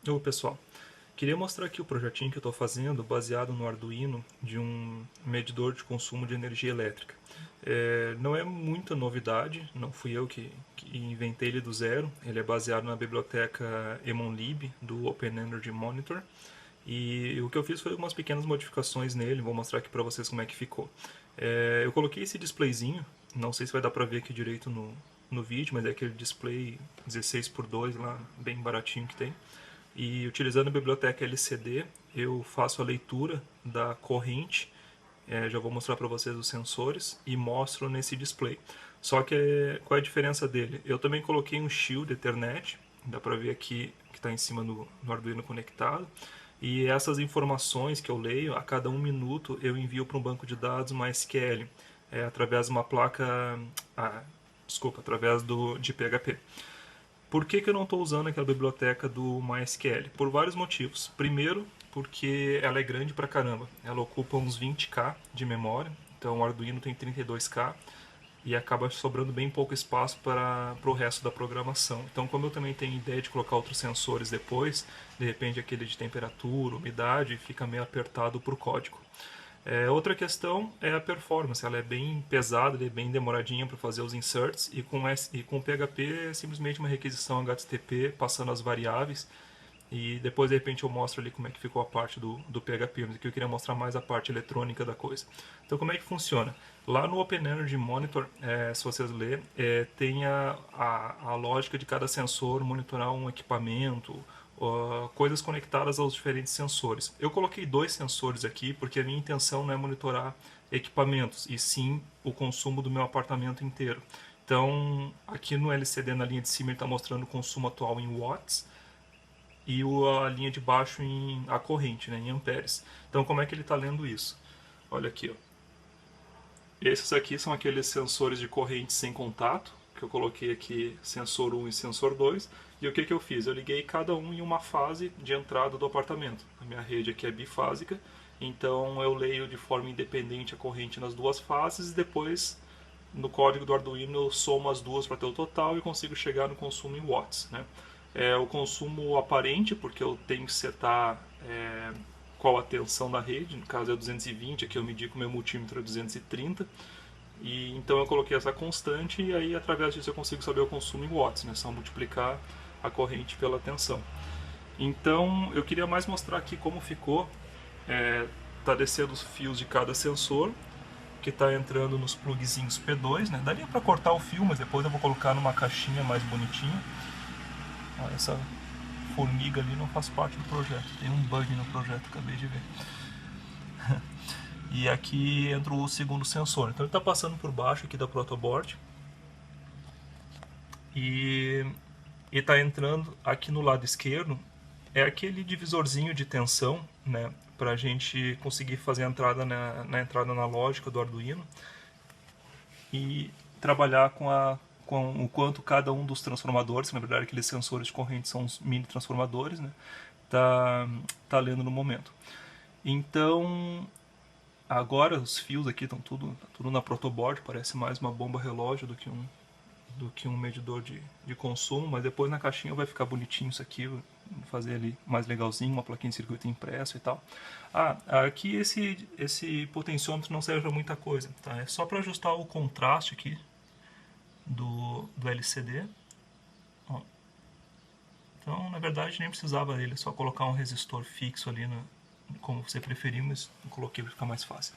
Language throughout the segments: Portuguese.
Oi pessoal, queria mostrar aqui o projetinho que eu estou fazendo baseado no Arduino de um medidor de consumo de energia elétrica. Não é muita novidade, não fui eu que inventei ele do zero, ele é baseado na biblioteca emonlib do Open Energy Monitor e o que eu fiz foi algumas pequenas modificações nele, vou mostrar aqui para vocês como é que ficou. Eu coloquei esse displayzinho, não sei se vai dar para ver aqui direito no vídeo, mas é aquele display 16:2 lá, bem baratinho que tem. E utilizando a biblioteca LCD, eu faço a leitura da corrente, já vou mostrar para vocês os sensores e mostro nesse display. Só que qual é a diferença dele? Eu também coloquei um shield Ethernet, dá para ver aqui que está em cima no Arduino conectado. E essas informações que eu leio, a cada 1 minuto eu envio para um banco de dados MySQL, através de uma placa, desculpa, através de PHP. Por que eu não estou usando aquela biblioteca do MySQL? Por vários motivos. Primeiro, porque ela é grande pra caramba. Ela ocupa uns 20K de memória, então o Arduino tem 32K e acaba sobrando bem pouco espaço para o resto da programação. Então, como eu também tenho ideia de colocar outros sensores depois, de repente aquele de temperatura, umidade, fica meio apertado para o código. Outra questão é a performance, ela é bem pesada, ela é bem demoradinha para fazer os inserts e com PHP é simplesmente uma requisição HTTP passando as variáveis e depois de repente eu mostro ali como é que ficou a parte do PHP, mas aqui eu queria mostrar mais a parte eletrônica da coisa. Então como é que funciona? Lá no Open Energy Monitor, se vocês lerem, tem a lógica de cada sensor monitorar um equipamento, coisas conectadas aos diferentes sensores. Eu coloquei 2 sensores aqui porque a minha intenção não é monitorar equipamentos, e sim o consumo do meu apartamento inteiro. Então, aqui no LCD na linha de cima ele está mostrando o consumo atual em watts e a linha de baixo em a corrente, né, em amperes. Então, como é que ele está lendo isso? Olha aqui, ó. Esses aqui são aqueles sensores de corrente sem contato, que eu coloquei aqui sensor 1 e sensor 2. E o que eu fiz? Eu liguei cada um em uma fase de entrada do apartamento. A minha rede aqui é bifásica, então eu leio de forma independente a corrente nas duas fases e depois no código do Arduino eu somo as duas para ter o total e consigo chegar no consumo em watts, né? O consumo aparente, porque eu tenho que setar qual a tensão da rede, no caso é 220, aqui eu medi com o meu multímetro 230, e então eu coloquei essa constante e aí através disso eu consigo saber o consumo em watts, né? Só multiplicar a corrente pela tensão. Então eu queria mais mostrar aqui como ficou, tá descendo os fios de cada sensor, que está entrando nos plugzinhos P2, né? Daria para cortar o fio, mas depois eu vou colocar numa caixinha mais bonitinha. Olha, essa formiga ali não faz parte do projeto, tem um bug no projeto, acabei de ver. E aqui entra o segundo sensor, então ele está passando por baixo aqui da protoboard e está entrando aqui no lado esquerdo, é aquele divisorzinho de tensão, né, para a gente conseguir fazer a entrada na entrada analógica do Arduino e trabalhar com o quanto cada um dos transformadores, que na verdade aqueles sensores de corrente são os mini transformadores, né, tá lendo no momento. Então, agora os fios aqui estão tudo na protoboard, parece mais uma bomba relógio do que um medidor de consumo, mas depois na caixinha vai ficar bonitinho isso aqui, vou fazer ali mais legalzinho, uma plaquinha de circuito impresso e tal. Aqui esse potenciômetro não serve para muita coisa, tá? É só para ajustar o contraste aqui do LCD. Ó. Então, na verdade, nem precisava dele, é só colocar um resistor fixo ali, como você preferir, mas eu coloquei para ficar mais fácil.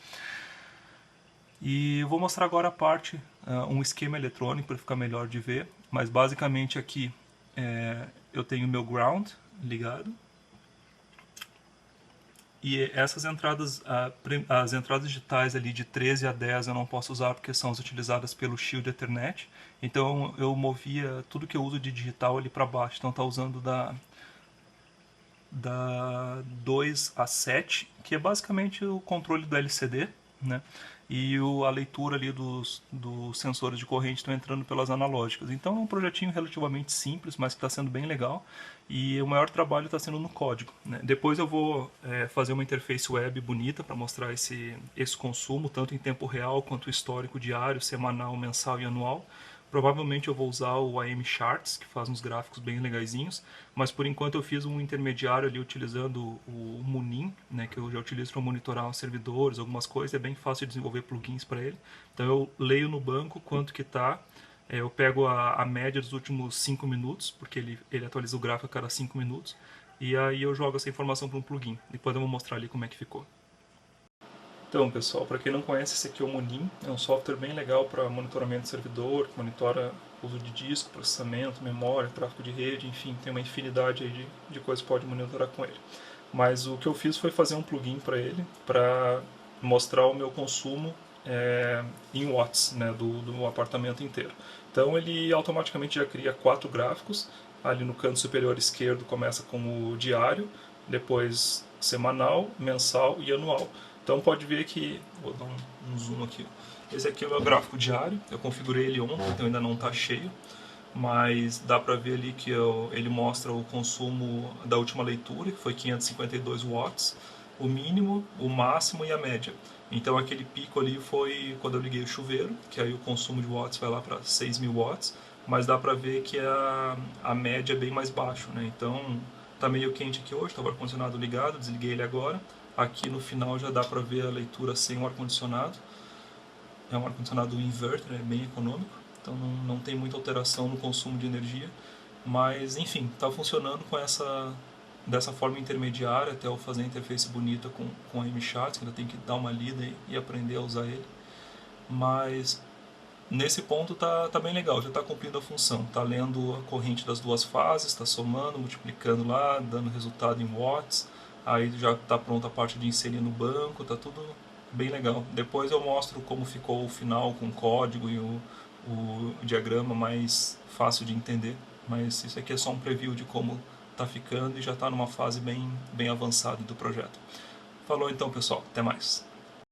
E eu vou mostrar agora a parte, um esquema eletrônico para ficar melhor de ver, mas basicamente aqui eu tenho meu ground ligado, e essas entradas, as entradas digitais ali de 13 a 10 eu não posso usar porque são as utilizadas pelo Shield Ethernet, então eu movia tudo que eu uso de digital ali para baixo, então está usando da 2 a 7, que é basicamente o controle do LCD, né? E a leitura ali dos sensores de corrente estão entrando pelas analógicas. Então é um projetinho relativamente simples, mas que está sendo bem legal. E o maior trabalho está sendo no código, né? Depois eu vou fazer uma interface web bonita para mostrar esse consumo, tanto em tempo real quanto histórico diário, semanal, mensal e anual. Provavelmente eu vou usar o AM Charts, que faz uns gráficos bem legaisinhos, mas por enquanto eu fiz um intermediário ali utilizando o Munin, né, que eu já utilizo para monitorar os servidores, algumas coisas, é bem fácil de desenvolver plugins para ele. Então eu leio no banco quanto que está, eu pego a média dos últimos 5 minutos, porque ele atualiza o gráfico a cada 5 minutos, e aí eu jogo essa informação para um plugin. Depois eu vou mostrar ali como é que ficou. Então, pessoal, para quem não conhece, esse aqui é o Munin. É um software bem legal para monitoramento de servidor, que monitora uso de disco, processamento, memória, tráfego de rede, enfim, tem uma infinidade aí de coisas que pode monitorar com ele. Mas o que eu fiz foi fazer um plugin para ele, para mostrar o meu consumo em watts, né, do apartamento inteiro. Então ele automaticamente já cria 4 gráficos. Ali no canto superior esquerdo começa com o diário, depois semanal, mensal e anual. Então pode ver que, vou dar um zoom aqui, esse aqui é o meu gráfico diário, eu configurei ele ontem, então ainda não está cheio, mas dá para ver ali que ele mostra o consumo da última leitura, que foi 552 watts, o mínimo, o máximo e a média. Então aquele pico ali foi quando eu liguei o chuveiro, que aí o consumo de watts vai lá para 6.000 watts, mas dá para ver que a média é bem mais baixo, né? Então tá meio quente aqui hoje, está o ar-condicionado ligado, desliguei ele agora. Aqui no final já dá para ver a leitura sem o ar-condicionado. É um ar-condicionado inverter, é bem econômico, então não tem muita alteração no consumo de energia. Mas enfim, está funcionando dessa forma intermediária até eu fazer a interface bonita com a MChat, que ainda tem que dar uma lida e aprender a usar ele. Mas nesse ponto tá bem legal, já está cumprindo a função. Está lendo a corrente das duas fases, está somando, multiplicando lá, dando resultado em watts. Aí já está pronta a parte de inserir no banco, tá tudo bem legal. Depois eu mostro como ficou o final com o código e o diagrama mais fácil de entender. Mas isso aqui é só um preview de como está ficando e já está numa fase bem avançada do projeto. Falou então, pessoal, até mais.